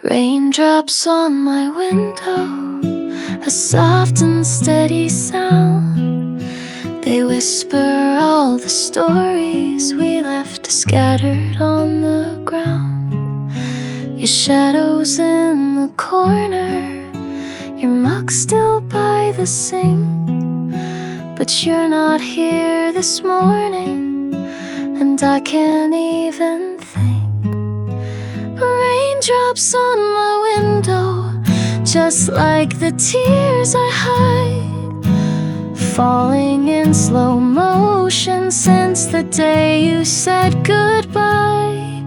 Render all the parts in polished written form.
Raindrops on my window, a soft and steady sound. They whisper all the stories we left scattered on the ground. Your shadow's in the corner, your mug's still by the sink, but you're not here this morning, and I can't even think. Raindrops on my window, just like the tears I hide, falling in slow motion since the day you said goodbye.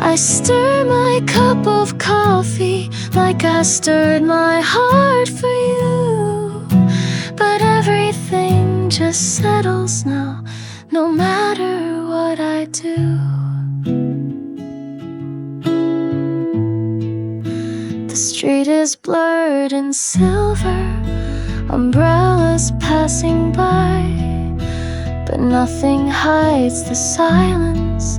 I stir my cup of coffee like I stirred my heart for you, but everything just settles now, no matter what I do. The street is blurred in silver, umbrellas passing by, but nothing hides the silence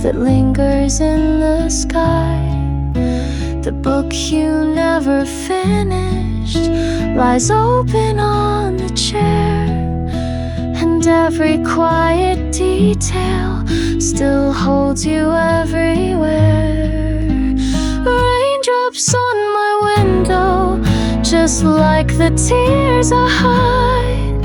that lingers in the sky. The book you never finished lies open on the chair, and every quiet detail still holds you everywhere. Raindrops on my window, just like the tears I hide,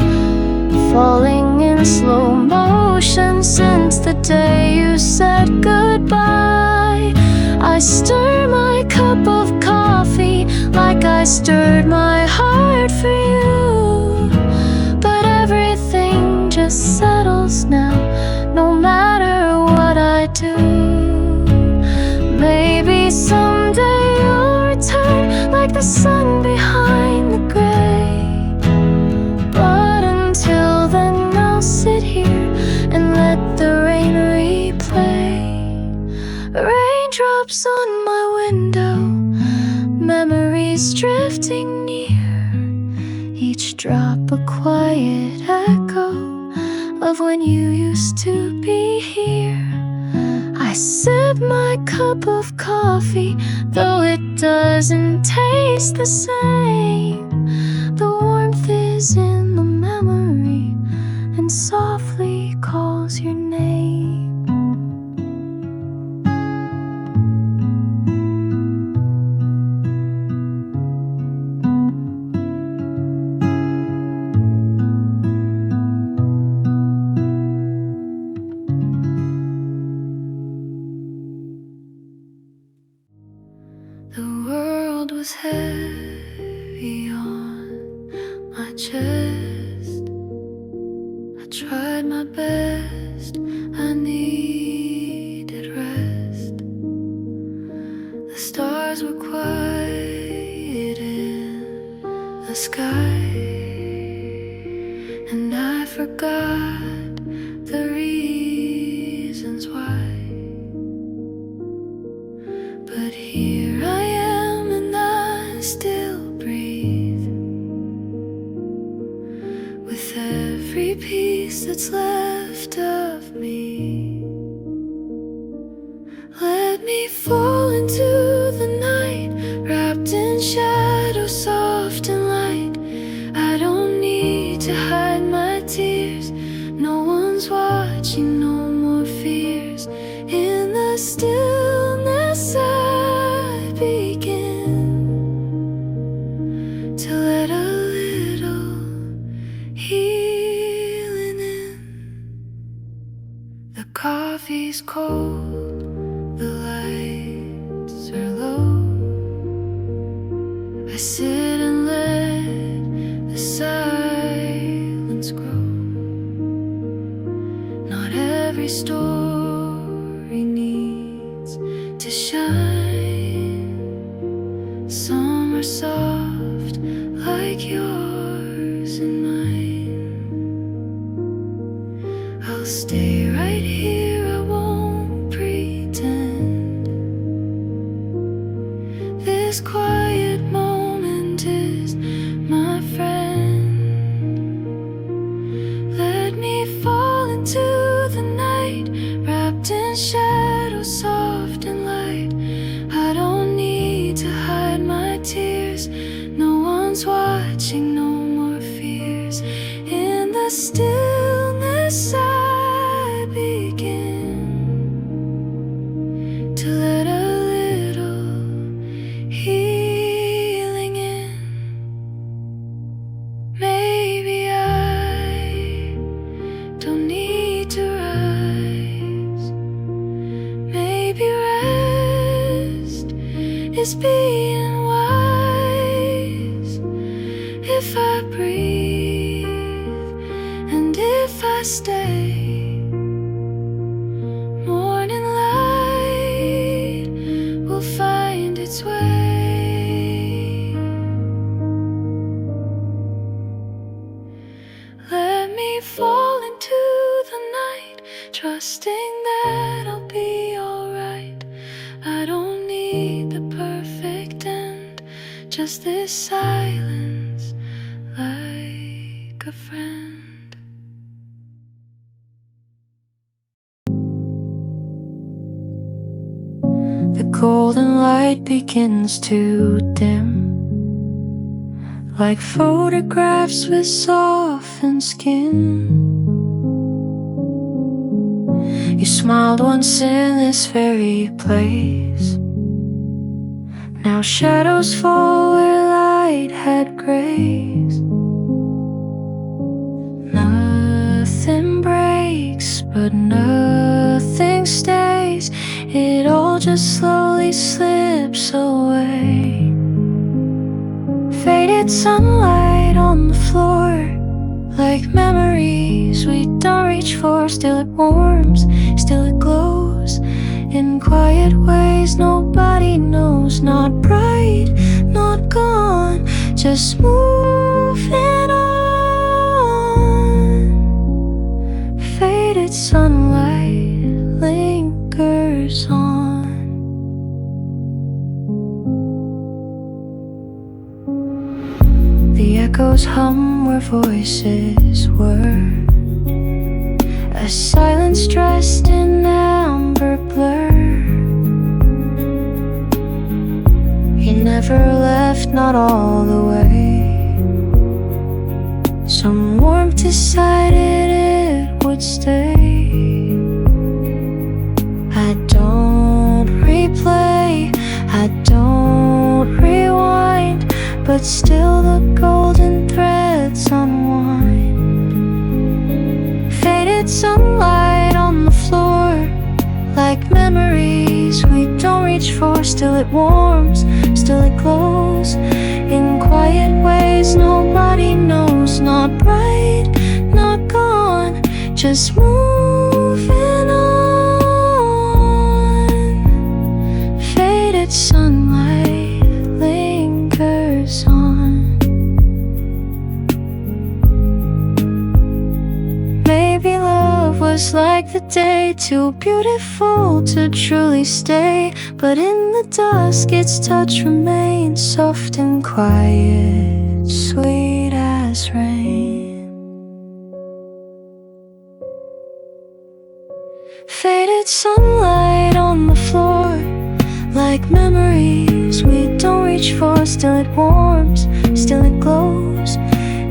falling in slow motion since the day you said goodbye. I stir my cup of coffee like I stirred my heart for you, but everything just settles now, no matter what I do. Maybe someday you'll return like the sun behind the gray, but until then I'll sit here and let the rain replay. Raindrops on my window, memories drifting near, each drop a quiet echo of when you used to be here. I sip my cup of coffee, though it doesn't taste the same. The warmth is in the memory and softly calls your name. The world was heavy on my chest. I tried my best, I needed rest. The stars were quiet in the sky, and I forgot the reasons why. But here I am and I still breathe, with every piece that's left of me. Let me fall into the night, wrapped in shadow, soft and light. I don't need to hide my tears, no one's watching, no more fears. In the stillness I begin to let a little healing in. The coffee's cold, the lights are low. I sit and let the silence grow. Not every story needs to shine. Some are soft like yours and mine. I'll stay right here, I won't pretend. This quiet moment is my friend. Let me fall into the night, wrapped in shadow, soft and light. I don't need is being wise. If I breathe and if I stay, morning light will find its way. Let me fall into the night, trusting that I'll be alright. I don't need the perfect end, just this silence like a friend. The golden light begins to dim, like photographs with softened skin. You smiled once in this very place. Now shadows fall where light had grace. Nothing breaks, but nothing stays. It all just slowly slips away. Faded sunlight on the floor, like memories we don't reach for. Still it warms, still it glows, in quiet ways nobody knows. Not bright, not gone, just moving on. Faded sunlight lingers on. The echoes hum where voices were, a silence dressed in amber blur. You never left, not all the way. Some warmth decided it would stay. I don't replay, I don't rewind, but still the golden threads unwind. Faded sunlight on the floor, like memories we don't reach for. Still it warms, still it glows, in quiet ways nobody knows. Not bright, not gone, just moving on. Faded sunlight lingers on. Maybe love was like the day, too beautiful to truly stay. But in the dusk its touch remains, soft and quiet, sweet as rain. Faded sunlight on the floor, like memories we don't reach for. Still it warms, still it glows,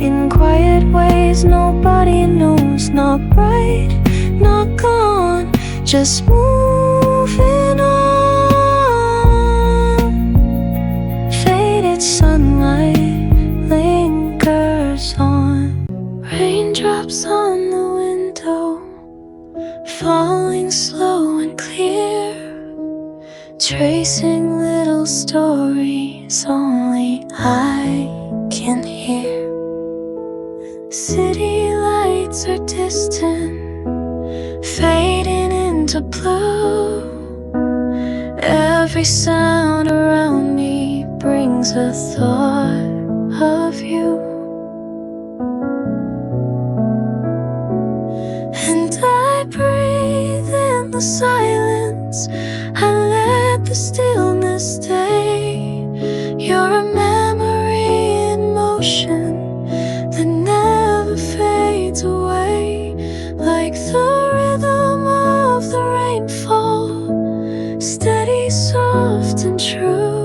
in quiet ways nobody knows. Not bright, not gone, just moving on. Faded sunlight lingers on. Raindrops on the window, falling slow and clear, tracing little stories only I can hear. City lights are distant, fading into blue. Every sound around me brings a thought of you. And I breathe in the silence, I let the stillness stay. You're a memory in motion that never fades away, like the rhythm of the rainfall, steady, soft and true.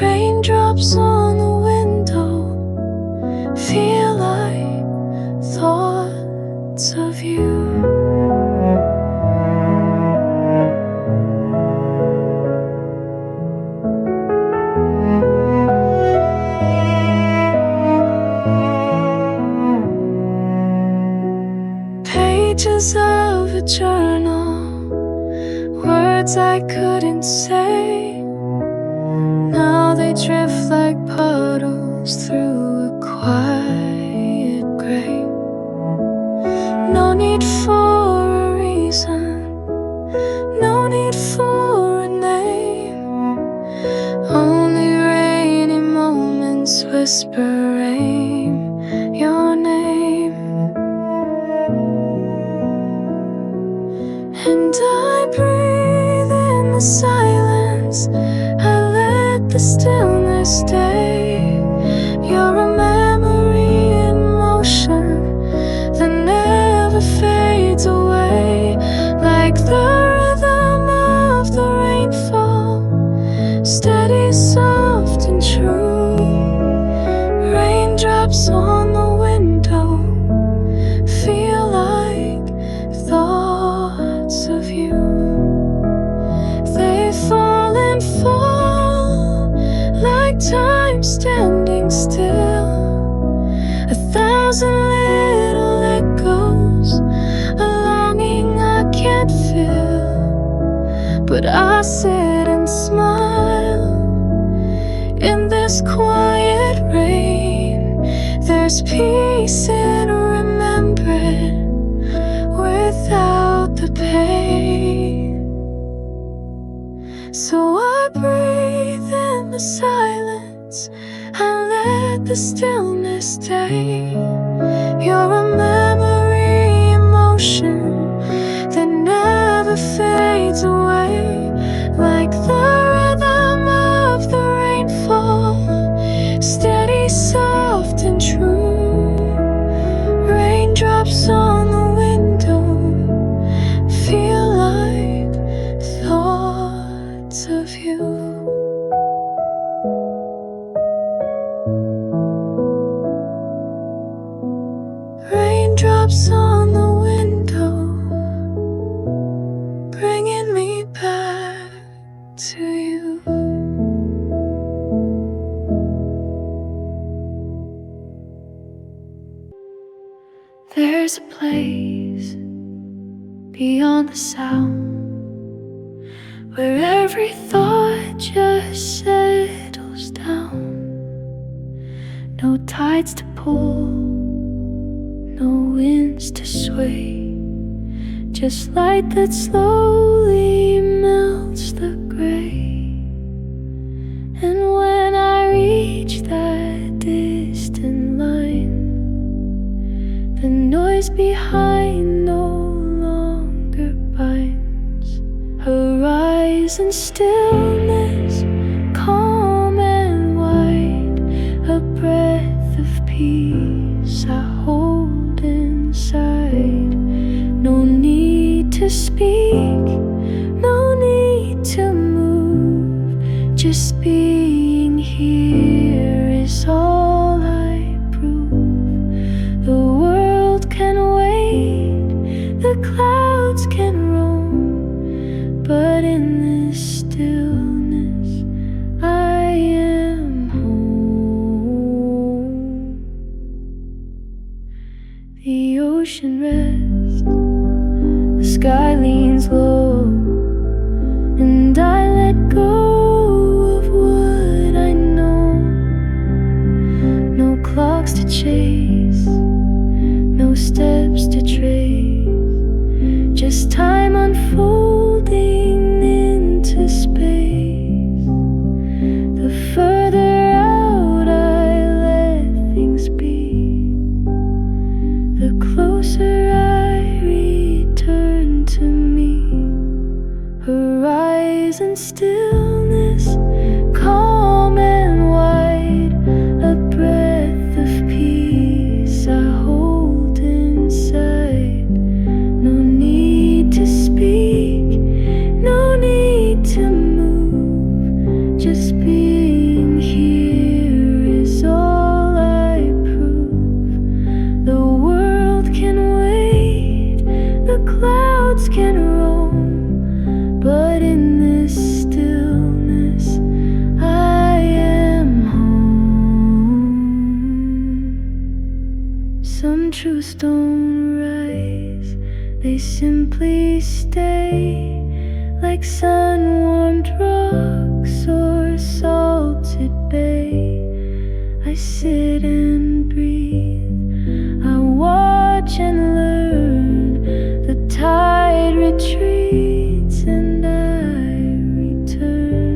Raindrops on the window feel like thoughts of you. Pages of a journal, words I couldn't say, whispering your name. And I breathe in the silence, I let the stillness stay. You're a memory in motion that never fades away, like the rhythm of the rainfall, steady, soft and true. Raindrops on the window feel like thoughts of you. They fall and fall like time standing still, 1,000 little echoes, a longing I can't feel. But I sit and smile in this quiet rain. There's peace in remembering without the pain. So I breathe in the silence, I let the stillness stay. You're a memory in motion that never fades away, like the rhythm of the rainfall, steady, soft and true. Raindrops on the window feel like thoughts of you. Raindrops on the window, bringing me back to you. There's a place beyond the sound where every thought just settles down. No tides to pull, no winds to sway, just light that slowly melts the gray. And when I reach that distant line, the noise behind no longer binds. Horizon stillness, calm and wide, a breath of peace I hold inside. No need to speak, no need to move, just being here is all I prove. The world can wait, the clouds can roam, but in this stillness I am home. The ocean rests, the sky leans low, and I let go of what I know. No clocks to chase, no steps to trace, just time unfolding into space. The further out I let things be, the closer I return to me. Horizon stillness, calm and wide, a breath of peace I hold inside. No need to speak, no need to move, just being here is all I prove. The world can wait, the clouds can roam, but in this stillness I am home. Some truths don't rise, they simply stay, like sun-warmed rocks or salted bay. I sit and breathe, I watch and learn. The tide retreats and I return.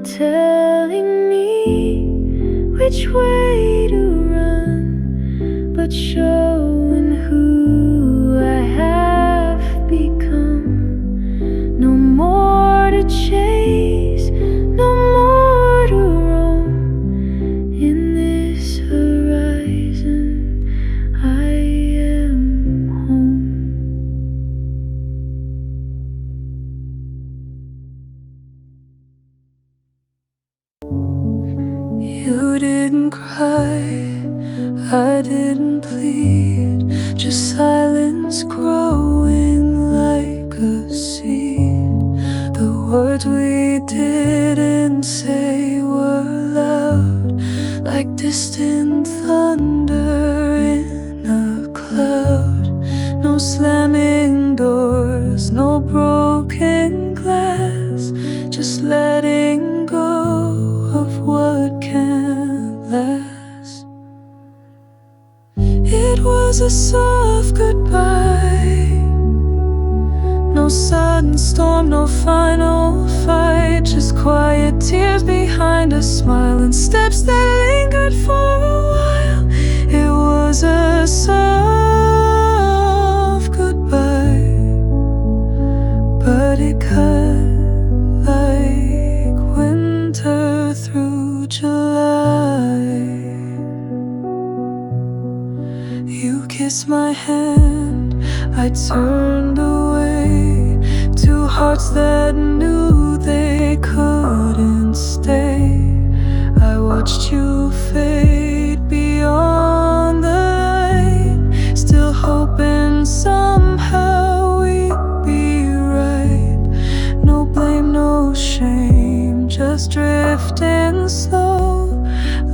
not telling me which way to run, but showing who I have become. No more to chase, no more to roam. In this horizon I am home. You didn't cry, I didn't plead, just silence growing like a seed. The words we didn't say were loud, like distant thunder in a cloud. No slamming doors, no broken glass, just letting go of what can't last. It was a soft goodbye, no sudden storm, no final fight, just quiet tears behind a smile and steps that lingered for a while. It was a soft goodbye, but it cut like winter through July. You kissed my hand, I turned away. Two hearts that knew they couldn't stay. I watched you fade beyond the light, still hoping somehow we'd be right. No blame, no shame, just drifting slow,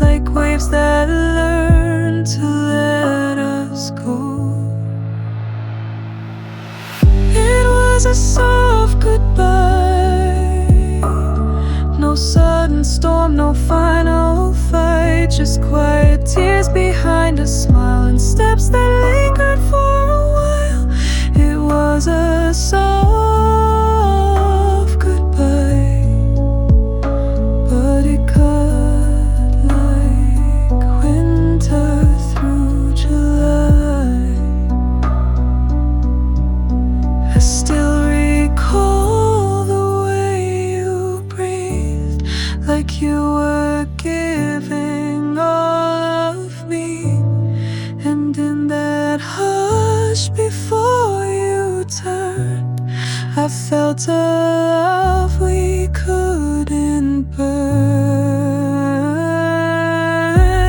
like waves that learn to let us go. It was a soft goodbye, no sudden storm, no final fight, just quiet tears behind a smile and steps that lingered for a while. It was a soft goodbye, but it cut like winter through July. I still recall the way you breathed, like you were giving all of me. And in that hush before you turned, I felt a love we couldn't burn.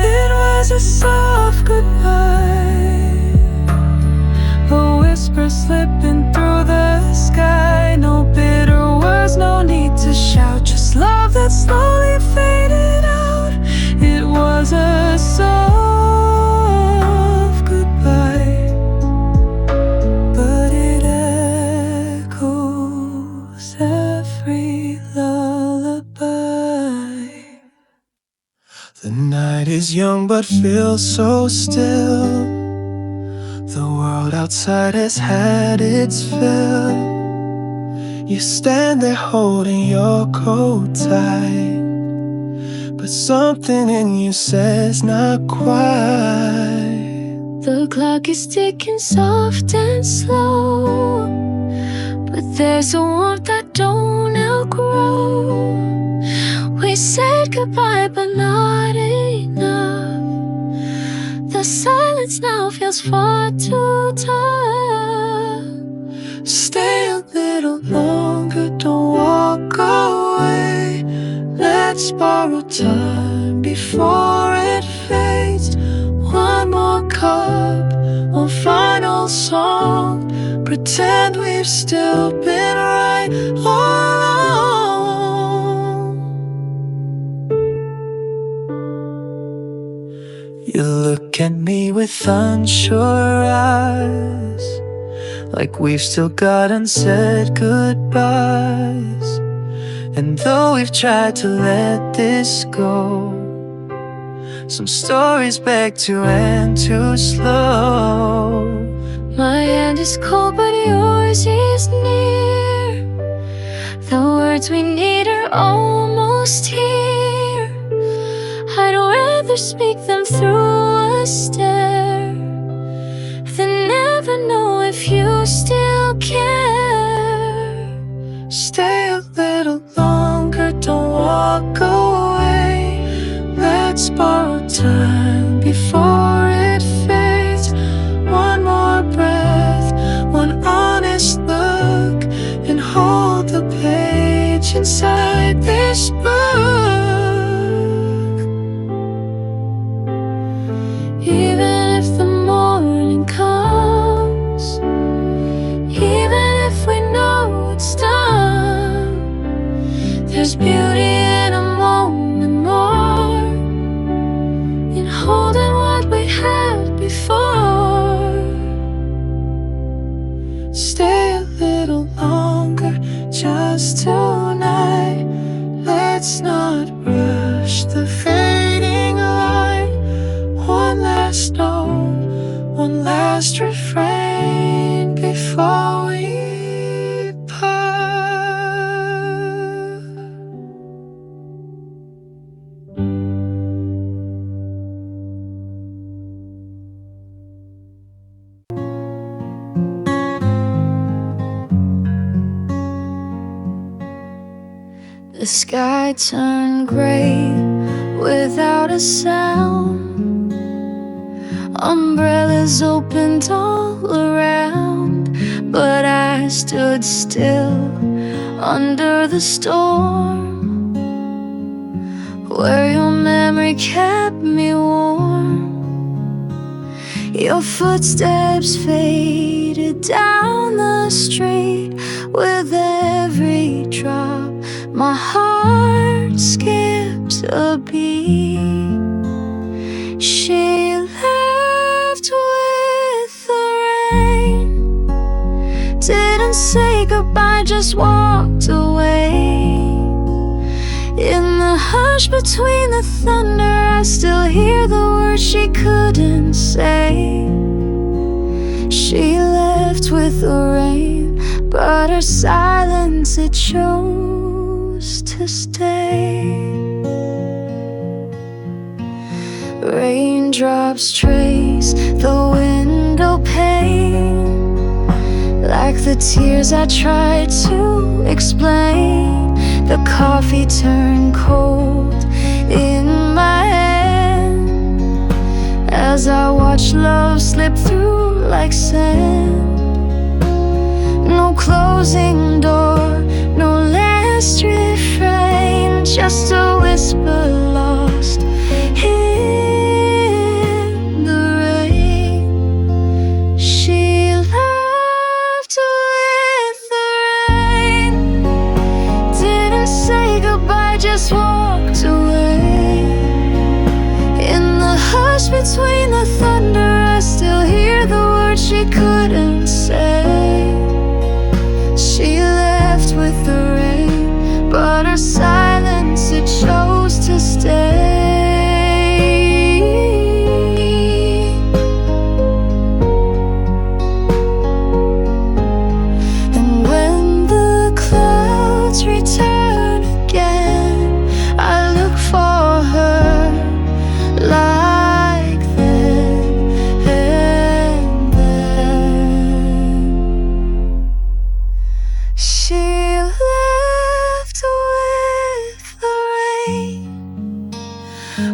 It was a soft goodbye, a whisper slipping through the sky. No bitter words, no need to shout, just love that slowly faded out. It was a soft goodbye, but it echoes every lullaby. The night is young but feels so still. The world outside has had its fill. You stand there holding your coat tight, but something in you says not quite. The clock is ticking soft and slow, but there's a warmth I don't outgrow. We said goodbye but not enough. The silence now feels far too tough. Stay a little longer, don't walk away. Let's borrow time before it fades. One more cup, one final song. Pretend we've still been right all along. You look at me with unsure eyes, like we've still got unsaid goodbyes. And though we've tried to let this go, some stories beg to end too slow. My hand is cold but yours is near. The words we need are almost here. speak them through a stare. They never know if you still care. Stay a little longer, don't walk away. Let's borrow time before it fades. One more breath, one honest look, and hold the page inside this book. Even if the morning comes, even if we know it's done, there's beauty in a moment more, in holding what we had before. Stay a little longer, just tonight. Let's not rush the fading light. One last note, one last refrain before we part. The sky turned gray without a sound. Umbrellas opened all around, but I stood still under the storm, where your memory kept me warm. Your footsteps faded down the street. With every drop, my heart skipped a beat. She left with the rain, didn't say goodbye, just walked away. In the hush between the thunder, I still hear the words she couldn't say. She left with the rain, but her silence, it chose to stay. Raindrops trace the window pane, like the tears I tried to explain. The coffee turned cold in my hand as I watched love slip through like sand. No closing door, no last refrain, just a whisper lost in the rain. She left with the rain, didn't say goodbye, just walked away. In the hush between the thunder, I still hear the words she couldn't say. She left with the rain, but her silence, it chose to stay. And when the clouds return again, I look for her like then and then. She left with the rain,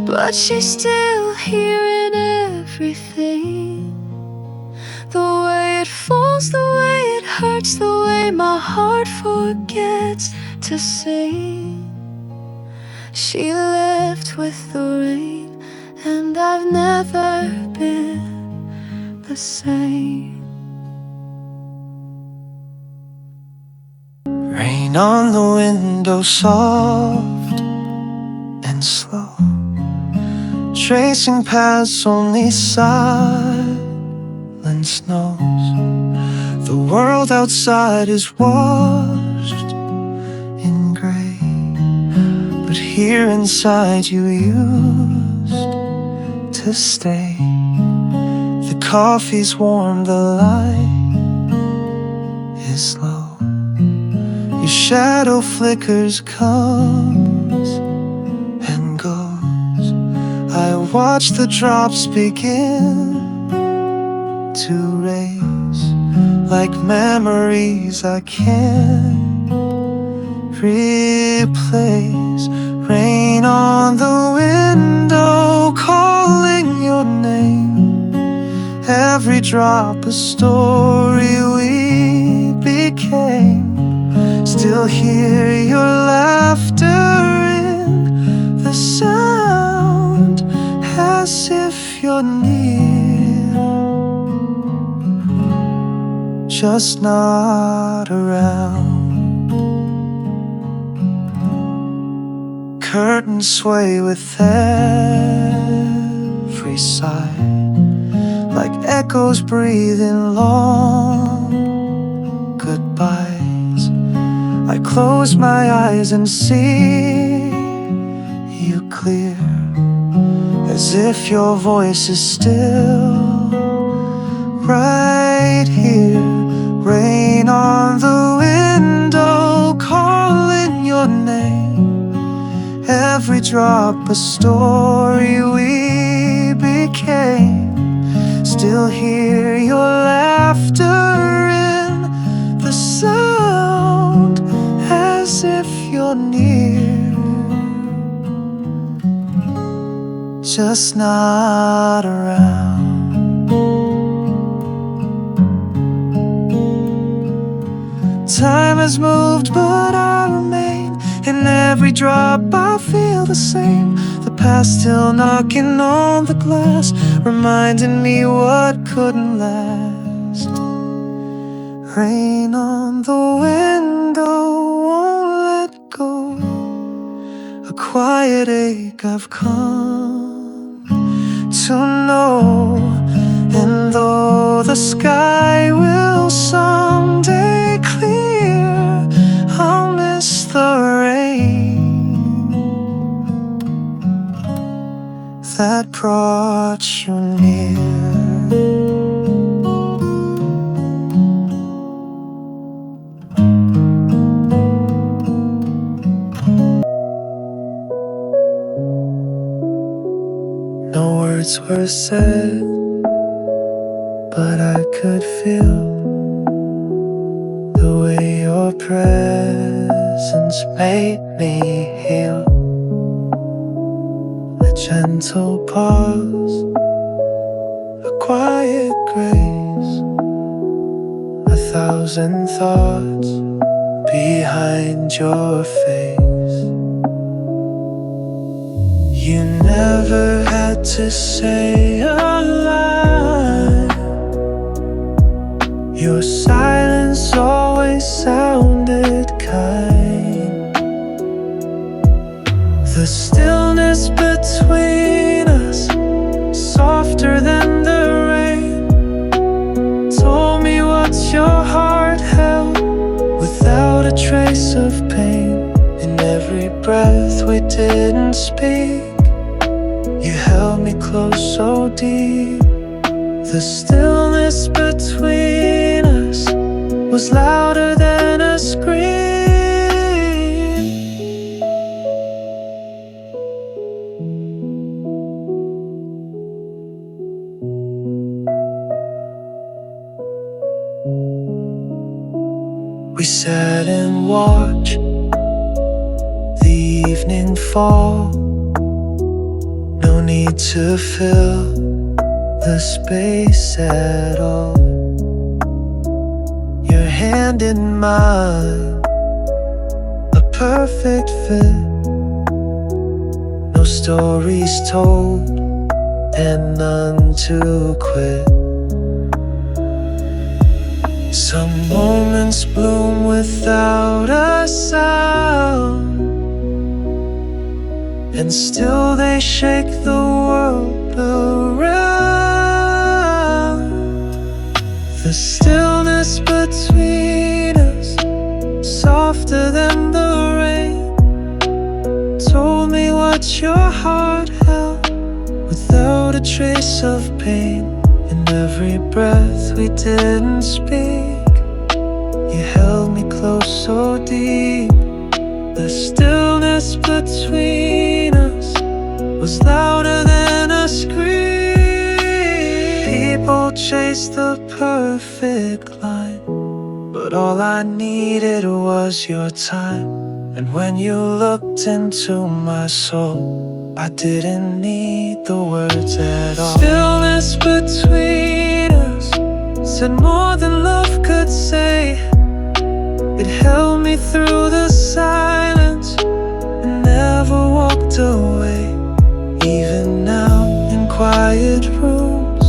but she's still here in everything. The way it falls, the way it hurts, the way my heart forgets to sing. She left with the rain, and I've never been the same. Rain on the window, soft and slow, tracing paths only silence knows. The world outside is washed in gray, but here inside you used to stay. The coffee's warm, the light is low. Your shadow flickers, comes and goes. I watch the drops begin to race like memories I can't replace. Rain on the window calling your name, every drop a story we became. Still hear your laughter in the sound, as if you're near, just not around. Curtains sway with every sigh, like echoes breathing long goodbyes. I close my eyes and see you clear, as if your voice is still right here. Rain on the window calling your name, every drop a story we became. Still hear your laughter in the sound, as if you're near, just not around. Time has moved, but I remain. In every drop I feel the same. The past still knocking on the glass, reminding me what couldn't last. Rain on the window won't let go, a quiet ache I've come to know. And though the sky will someday clear, I'll miss the rain that brought you near. No words were said, but I could feel the way your presence made me heal. A gentle pause, a quiet grace, 1,000 thoughts behind your face. You never had to say a line, your silence always sounded kind. The stillness between us, softer than the rain, told me what your heart held without a trace of pain. In every breath we didn't speak, you held me close so deep. The stillness between us was louder than a scream. We sat and watched the evening fall. No need to fill the space at all. Your hand in mine, a perfect fit. No stories told and none to quit. Some moments bloom without a sound, and still they shake the world around. The stillness between us, softer than the rain, told me what your heart held without a trace of pain. In every breath we didn't speak, you held me close so deep. The stillness between us was louder than a chase the perfect line, but all I needed was your time. And when you looked into my soul, I didn't need the words at all. Stillness between us said more than love could say. It held me through the silence and never walked away. Even now in quiet rooms,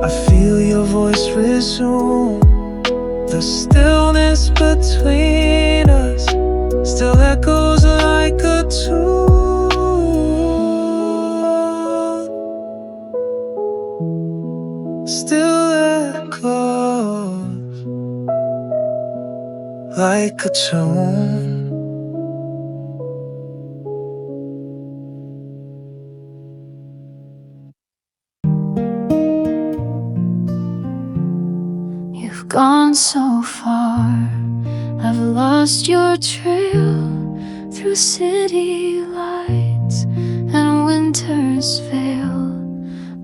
I feel your voice resume. The stillness between us still echoes like a tune. Still echoes like a tune. You've gone so far, I've lost your trail through city lights and winter's veil.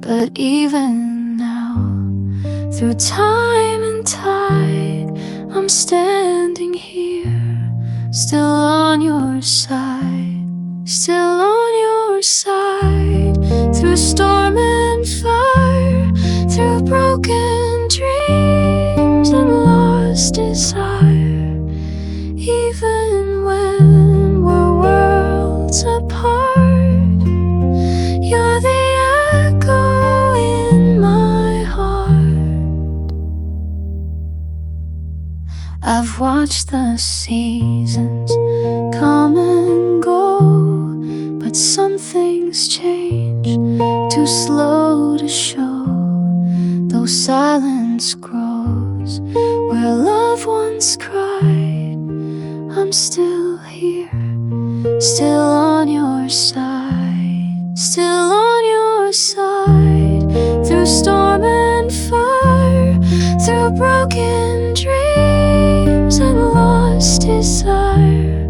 But even now, through time and tide, I'm standing here, still on your side, still on your side. Through storm and fire, through broken dreams and lost desire. Even when we're worlds apart, you're the echo in my heart. I've watched the seasons come and go, but some things change, too slow to show. Though silence grows where love once cried, I'm still here, still on your side, still on your side. Through storm and fire, through broken dreams and lost desire.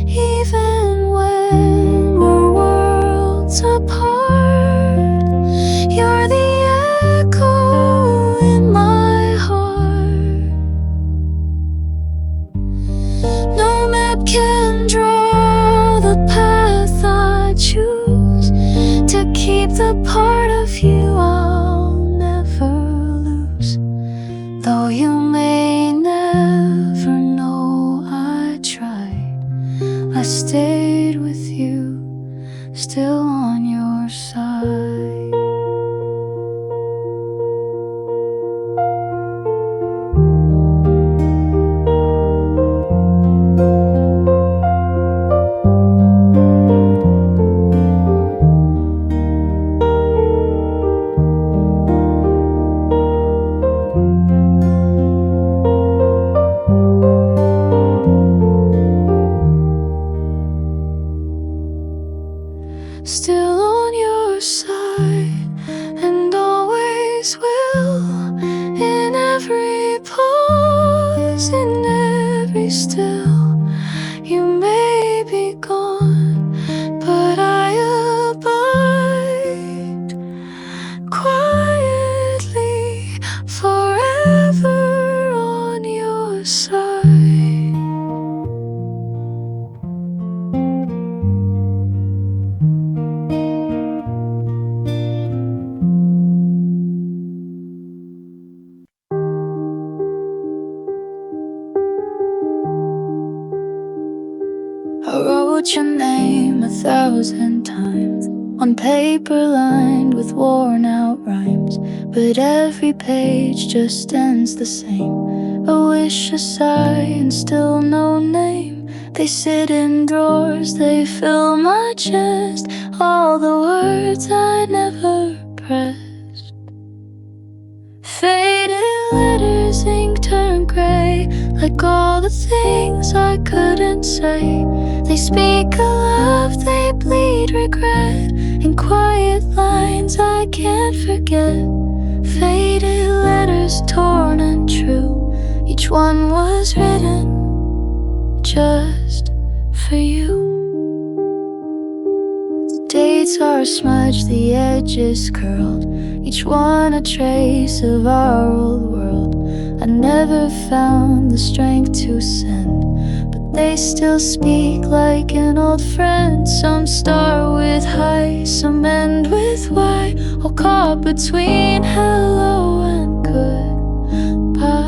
Even when we're worlds apart, you're the echo in my heart. No map can draw the path I choose to keep the part of you I'll never lose. Though you may never know I tried, I stayed with you, still on your side. Still on your side, and always will. In every pause, in every still. You may be gone, but I abide quietly, forever on your side. I wrote your name 1,000 times on paper lined with worn out rhymes, but every page just ends the same. A wish, a sigh, and still no name. They sit in drawers, they fill my chest, all the words I never pressed. Faded letters, ink turned gray, like all the things I couldn't say. They speak of love, they bleed regret, in quiet lines I can't forget. Faded letters, torn and true, each one was written just for you. Dates are smudged, the edges curled, each one a trace of our old world. I never found the strength to send, but they still speak like an old friend. Some start with hi, some end with why, all caught between hello and goodbye.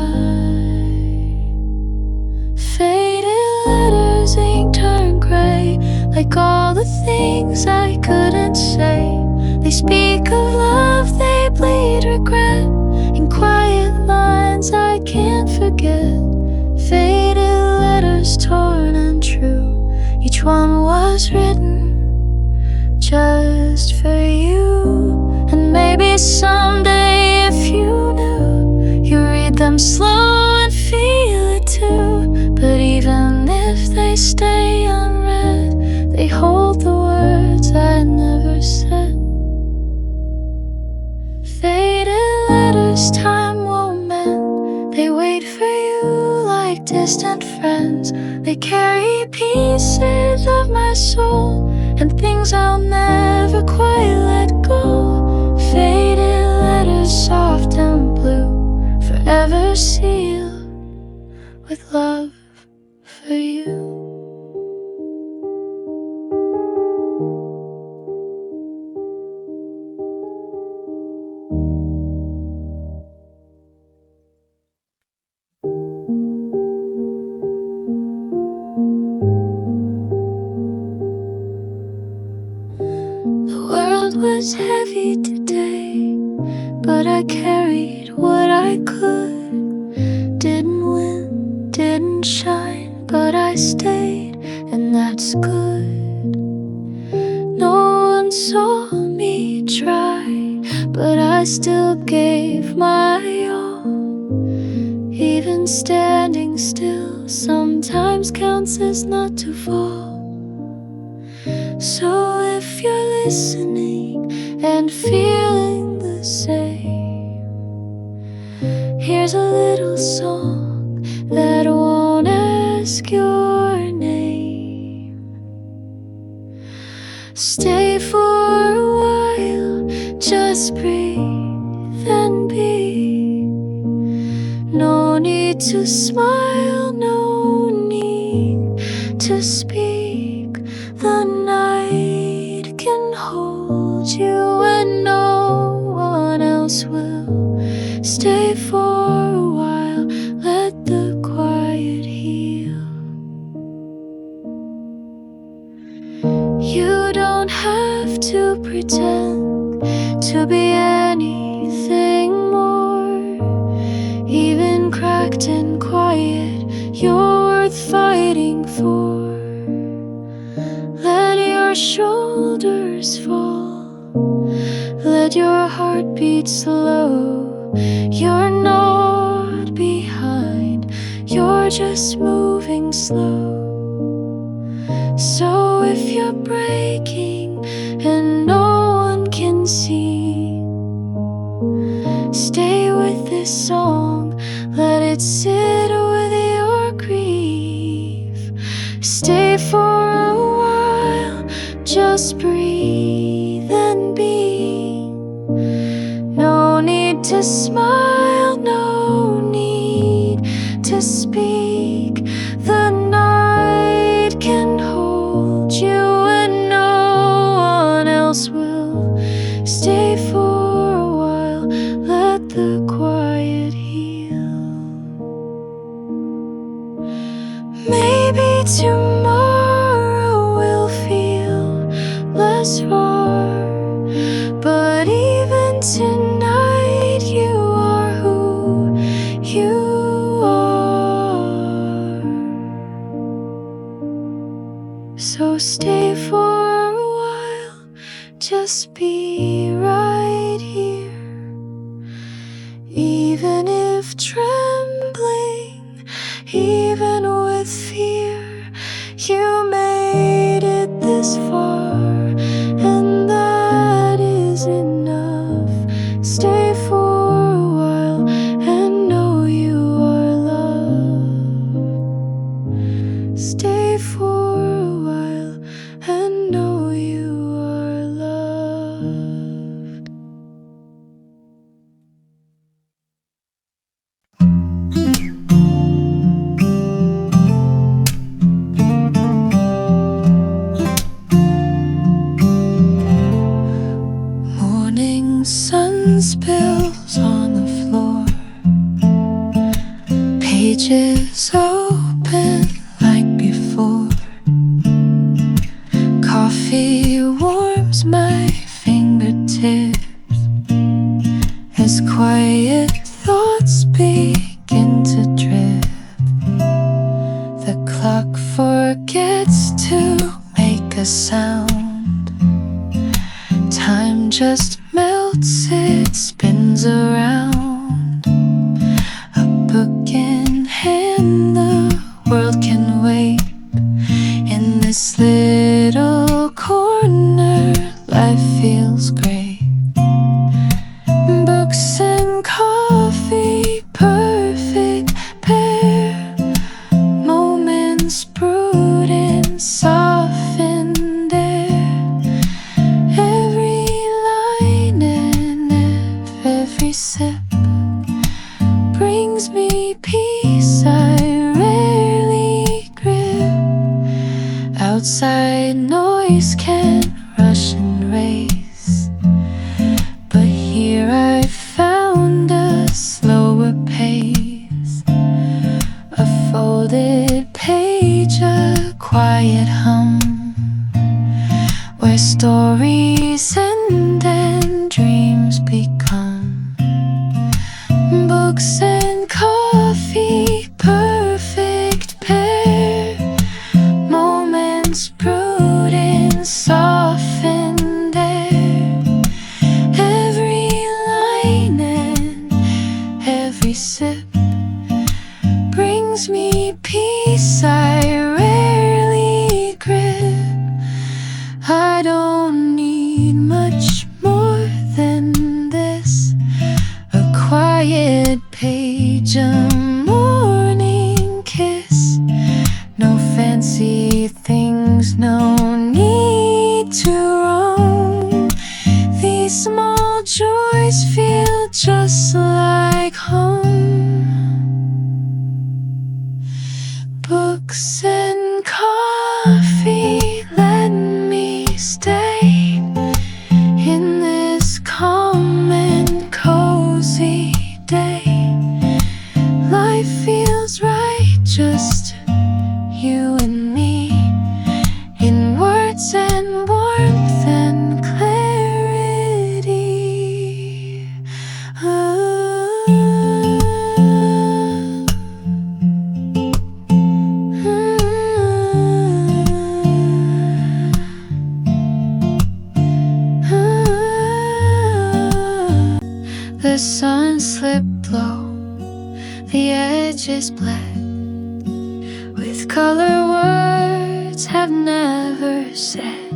Faded letters, ink turned gray, like all the things I couldn't say. They speak of love, they bleed regret, in quiet lines I can't forget. Faded letters, torn and true, each one was written just for you. And maybe someday if you knew, you read them slow and feel it too. But even if they stay unread, they hold the words I never said. Faded letters, time won't mend. They wait for you like distant friends. They carry pieces of my soul and things I'll never quite let go. Faded letters, soft and blue, forever sealed with love for you. Was heavy today, but I carried what I could. Didn't win, didn't shine, but I stayed, and that's good. No one saw me try, but I still gave my all. Even standing still sometimes counts as not to fall. So if you're listening and feeling the same, here's a little song that won't ask your name. Stay for a while, just breathe and be. No need to smile, no need to speak. The night can hold you when no one else will. Stay for a while, let the quiet heal. You don't have to pretend to be anything more. Even cracked and quiet, you're worth fighting for. Let your shoulders fall, let your heart beat slow. You're not behind, you're just moving slow. So if you're breaking and no one can see, stay with this song, let it sit with your grief. Stay for a while, just breathe and be. No need to smile, no need to speak. The night can hold you and no one else will. Stay for a while, let the quiet heal. Maybe tomorrow will feel less far, but even tonight you are who you are. So stay for a while, just be right here. Even if trembling, even with fear, you made it this far, and that is enough. Stay for a while and know you are loved. Stay for a while and know you are spills on the floor. Pages open like before. Coffee warms my fingertips as quiet thoughts begin to drift. The clock forgets to make a sound. Time just melts, it spins around. A book in hand, the world can wait. In this little corner, life feels great. Books and coffee, perfect pair. Moments brewed in softened air. Every line and every sip brings me peace I rarely grip. Outside noise can rush and race, but here I found a slower pace. A folded page, a quiet hum, where stories end and dreams become. Books and coffee, perfect pair. Moments brewed in softened air. Every line and every sip brings me peace I rarely grip. I don't need much more than this. A quiet page, a morning kiss. No fancy things, no need to roam. These small joys feel just like home. Books and coffee, let me stay in this calm and cozy day. Life feels right, just you and me, in words and warmth and clarity. The sun slipped low, the edges black, with color words have never said.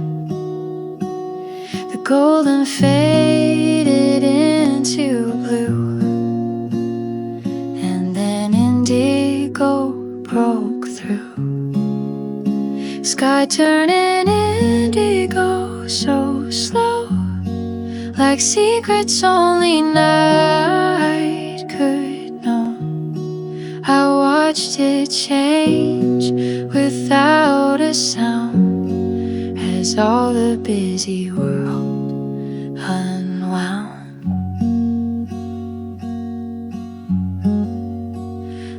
The golden faded into blue, and then indigo broke through. Sky turning indigo so slow, like secrets only night could know. I watched it change without a sound as all the busy world unwound.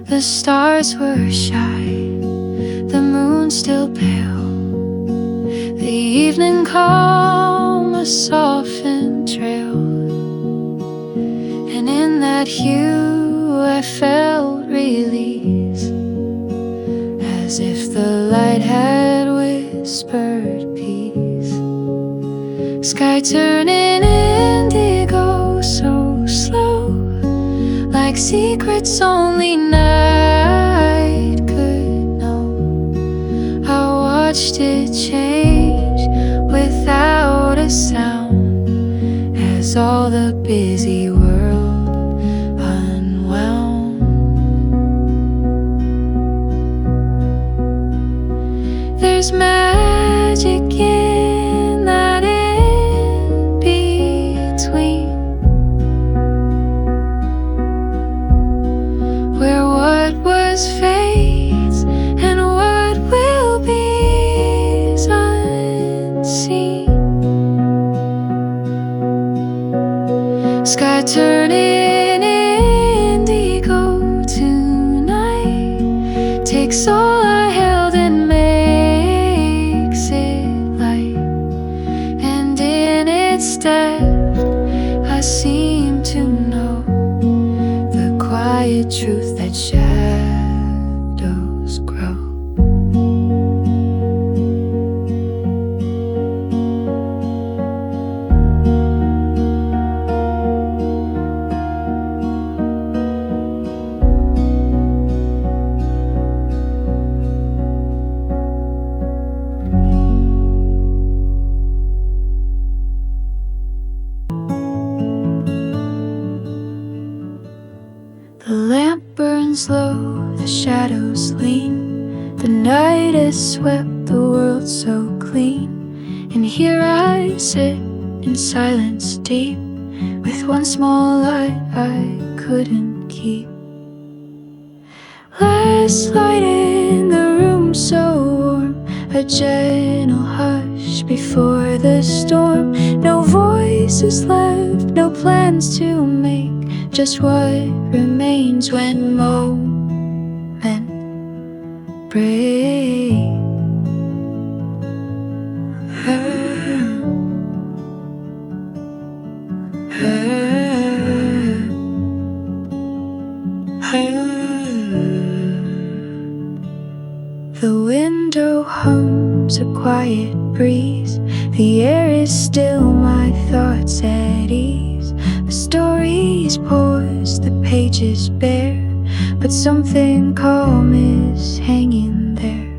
The stars were shy, the moon still pale. The evening calm, a softened trail, and in that hue I felt release, as if the light had whispered peace. Sky turning indigo so slow, like secrets only night could know. I watched it change without a sound as all the busy world unwound. There's magic in that in between, where what was fades and what will be is unseen. Sky turns low, the shadows lean. The night has swept the world so clean. And here I sit in silence deep, with one small light I couldn't keep. Last light in the room so warm, a gentle hush before the storm. No voices left, no plans to make, just what remains when moment break. The window hums a quiet breeze. The air is still, my thoughts at ease. The story's paused, the pages bare, but something calm is hanging there.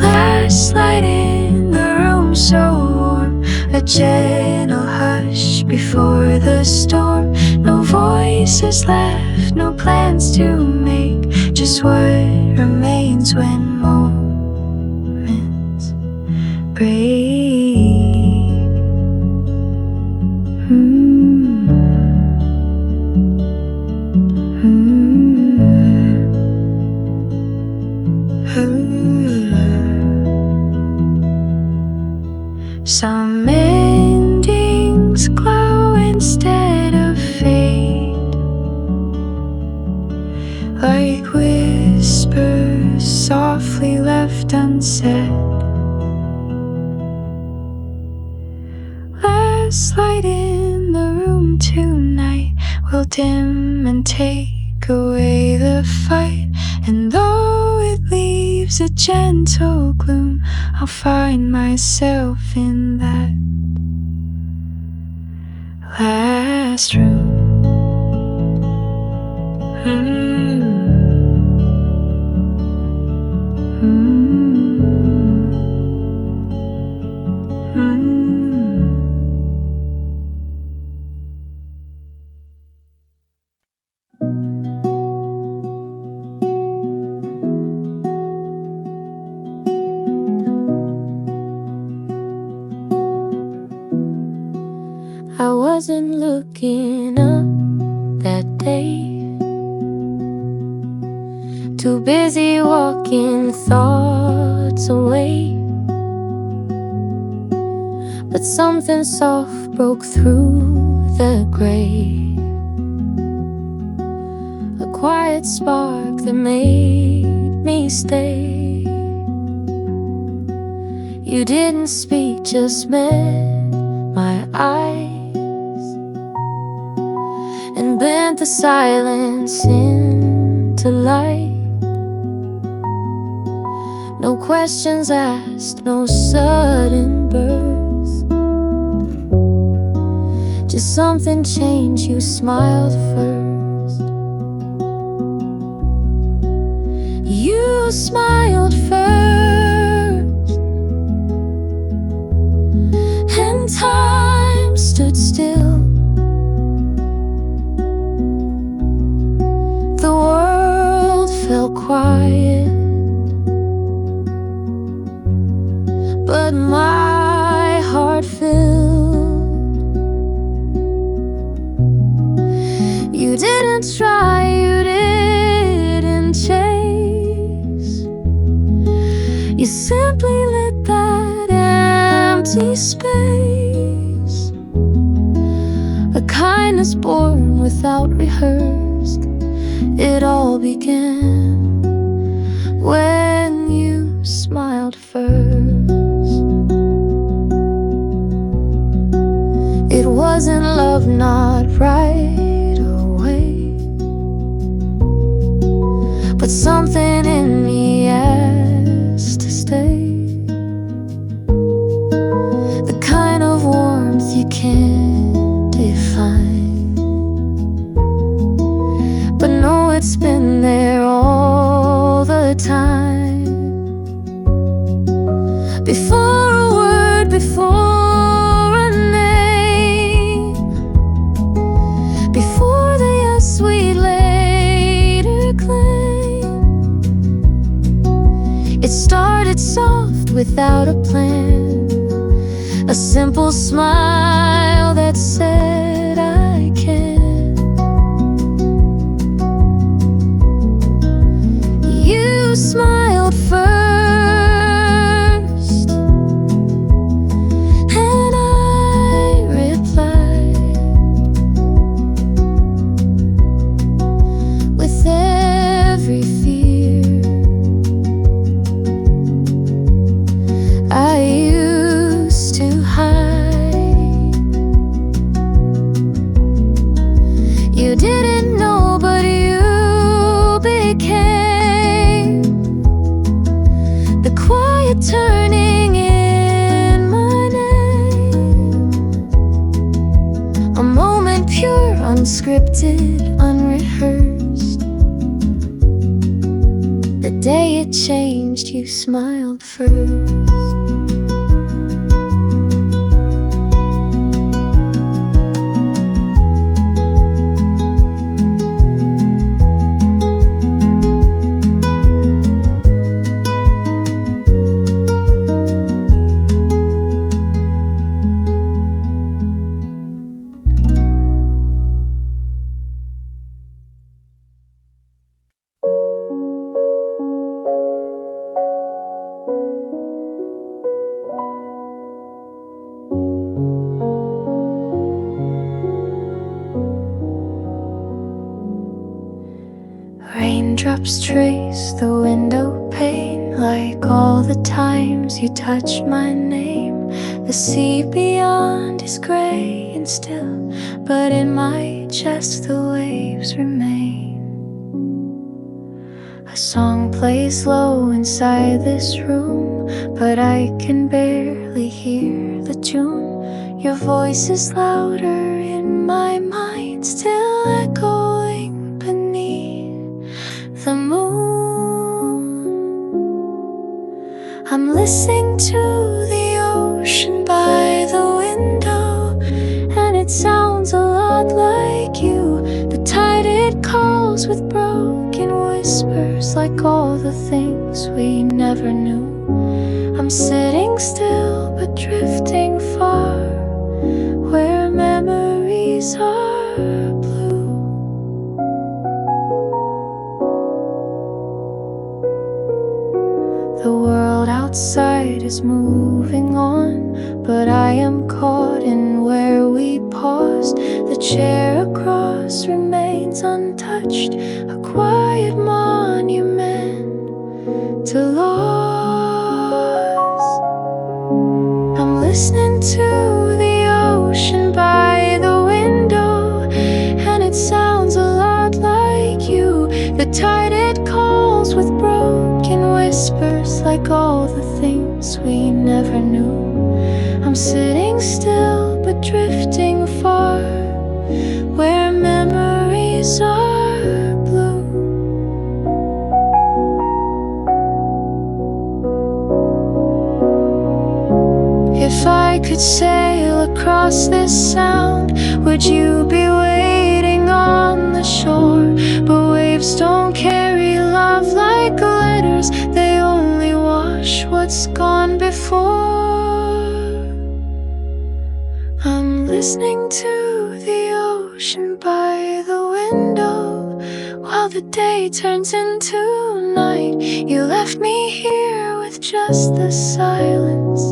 Last light in the room so warm, a gentle hush before the storm. No voices left, no plans to make, just what remains when moments break. Some endings glow instead of fade, like whispers softly left unsaid. Last light in the room tonight will dim and take away the fight, and though it leaves a gentle gloom, I'll find myself in that last room. I wasn't looking up that day, too busy walking thoughts away. But something soft broke through the gray, a quiet spark that made me stay. You didn't speak, just met my eyes and bent the silence into light. No questions asked, no sudden birth, just something changed. You smiled first. You smiled first, and time stood still. The world fell quiet, but my heart filled. You didn't try, you didn't chase, you simply lit that empty space. A kindness born without rehearsed. It all began when you smiled first. It wasn't love, not right away, but something in me asked to stay. The kind of warmth you can't define, but know it's been there all the time. Before a word, before a name, without a plan, a simple smile that said I can. You smiled first, and I replied with every fear I used to hide. You didn't know, but you became the quiet turning in my name. A moment pure, unscripted, unrehearsed. The day it changed, you smiled first. Raindrops trace the window pane, like all the times you touched my name. The sea beyond is gray and still, but in my chest the waves remain. A song plays low inside this room, but I can barely hear the tune. Your voice is louder in my mind, still echoing beneath the moon. I'm listening to the ocean by the window, and it sounds a lot like you. The tide, it calls with broken whispers, like all the things we never knew. I'm sitting still but drifting far, where memories are blue. The world outside is moving on, but I am caught in where we paused. The chair across remains untouched, a quiet monument to loss. I'm listening to the ocean by the window, and it sounds a lot like you. The tide, it calls with broken whispers, like all the things we never knew. I'm sitting still but drifting far, where memories are blue. If I could sail across this sound, would you be waiting on the shore? But waves don't carry love like letters, they only wash what's gone before. I'm listening to the ocean by the window, while the day turns into night. You left me here with just the silence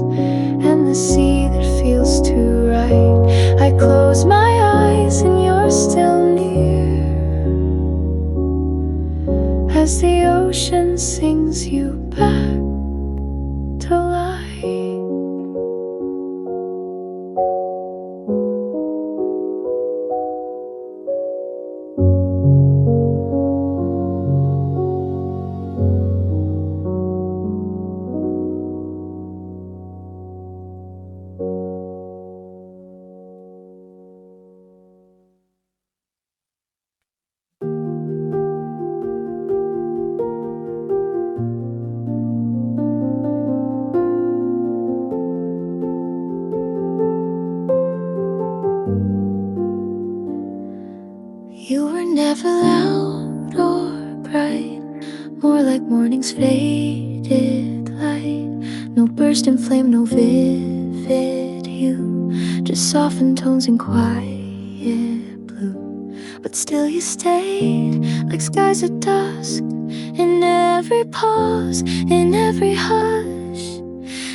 and the sea that feels too right. I close my eyes and you're still near, as the ocean sings you back to life. You were never loud or bright, more like morning's faded light. No bird burst in flame, no vivid hue, just softened tones and quiet blue. But still you stayed, like skies at dusk, in every pause, in every hush,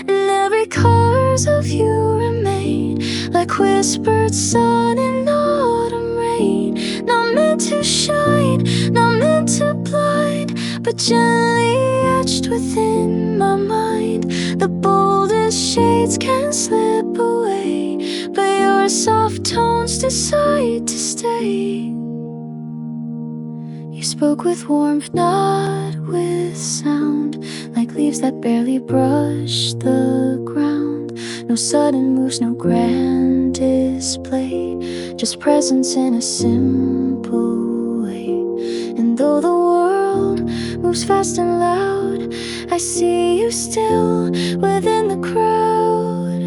in every chorus of you remain, like whispered sun in autumn rain. Not meant to shine, not meant to blind, but gently etched within my mind. The boldest shades can slip away, but your soft tones decide to stay. You spoke with warmth, not with sound, like leaves that barely brush the ground. No sudden moves, no grand display, just presence in a simple way. And though the world moves fast and loud, I see you still within the crowd.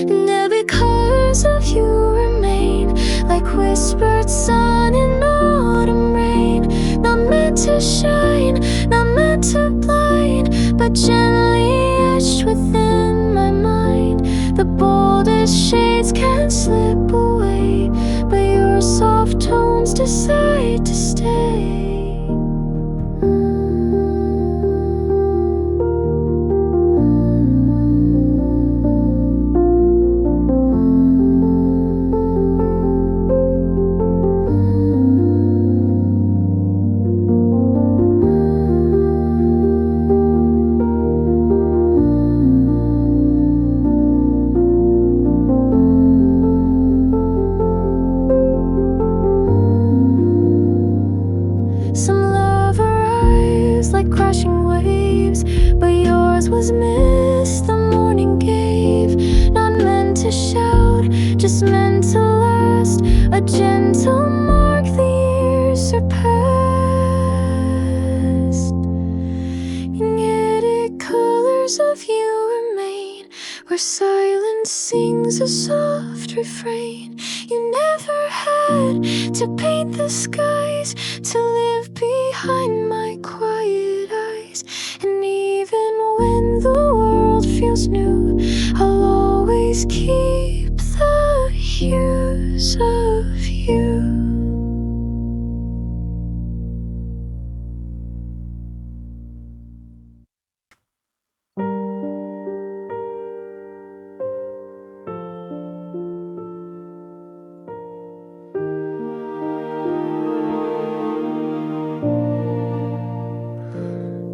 And every chorus of you remain, like whispered sun in autumn rain. Not meant to shine, not meant to blind, but gently etched within my mind. The boldest shades can slip away, but your soft tones decide to stay. Crashing waves, but yours was mist the morning gave. Not meant to shout, just meant to last, a gentle mark the years surpassed. And yet it colors of you remain, where silence sings a soft refrain. You never had to paint the skies, to live behind my quiet eyes. And even when the world feels new, I'll always keep the hues of you.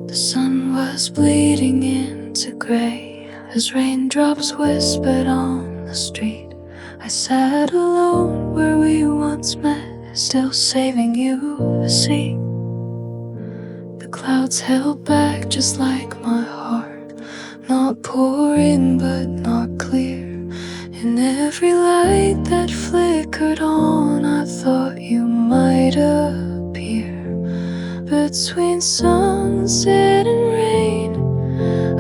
The sun was bleeding into gray as raindrops whispered on the street. I sat alone where we once met, still saving you a seat. The clouds held back just like my heart, not pouring but not clear. In every light that flickered on, I thought you might appear. Between sunset and rain,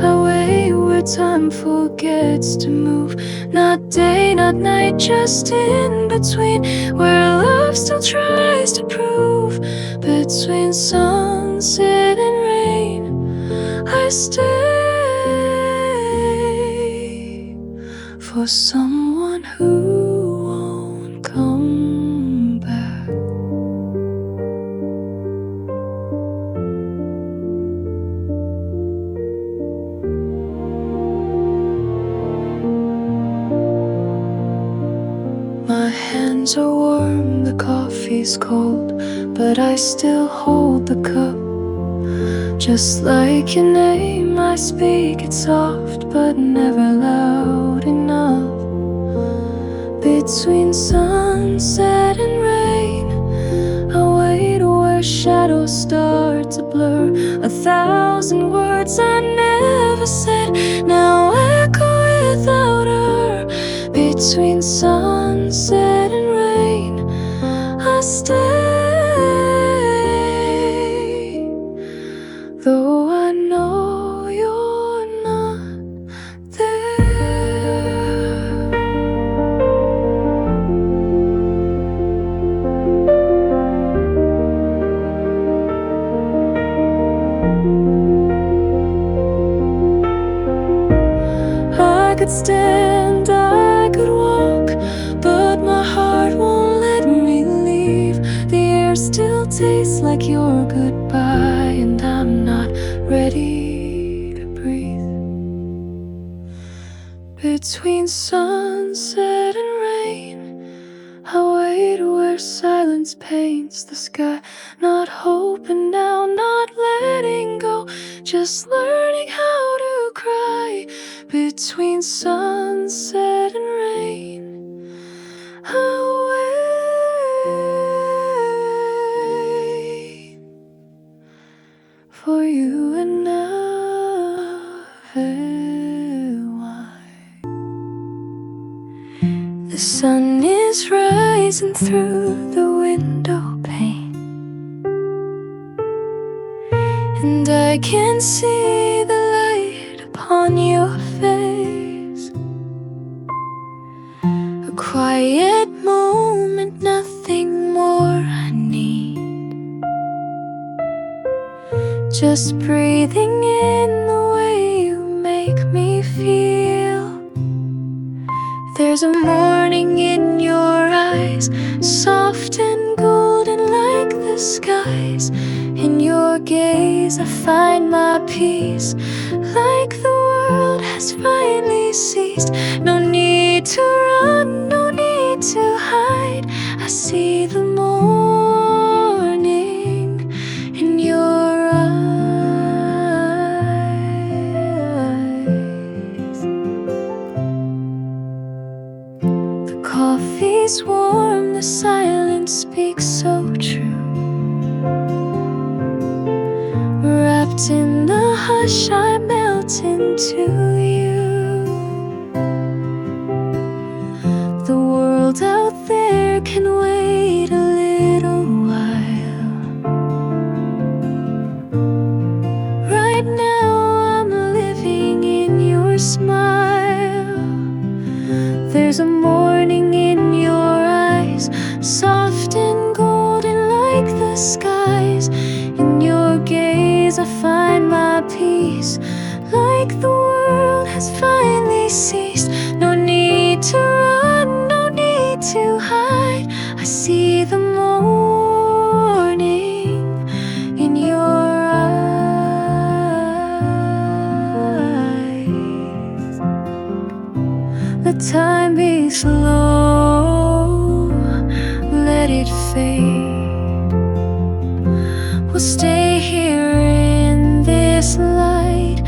away where time forgets to move. Not day, not night, just in between, where love still tries to prove. Between sunset and rain, I stay for someone who won't come back. My hands are warm, the coffee's cold, but I still hold the cup. Just like your name, I speak it soft, but never loud enough. Between sunset and rain, I wait where shadows start to blur. 1,000 words I never said now echo without her. Between sunset and rain, I stay, though I know you're not there. could stand, I could walk, but my heart won't let me leave. The air still tastes like your goodbye, and I'm not ready to breathe. Between sunset and rain, I wait where silence paints the sky. Not hoping now, not letting go, just learning how to cry. Between sunset and rain, I wait for you and the sun is rising through the window pane, and I can see the light upon your face. A quiet moment, nothing more I need. Just breathing in the way you make me feel. There's a morning in your eyes, soft and golden like the skies. In your gaze I find my peace, like the world has finally ceased. No need to run, no need to hide. I see the morning in your eyes. The coffee's warm, the silence speaks so true. Wrapped in the hush, I melt into you. The world out there can wait a little while. Right now I'm living in your smile. There's a morning in your eyes, soft and golden like the skies. In your gaze I find my peace, like the world has finally ceased. No need to run, no need to hide. I see the morning in your eyes. Let time be slow, let it fade. We'll stay here in this light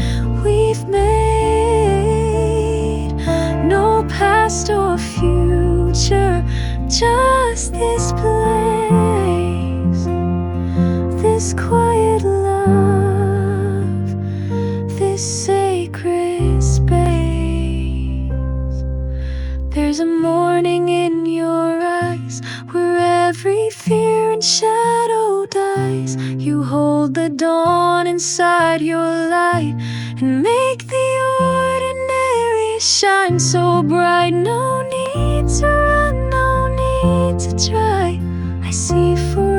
we've made. No past or future, just this place, this quiet love, this sacred space. There's a morning in your eyes where every fear and shadow dies. You hold the dawn inside your light and make the ordinary shine so bright. No need to run, no need to try. I see for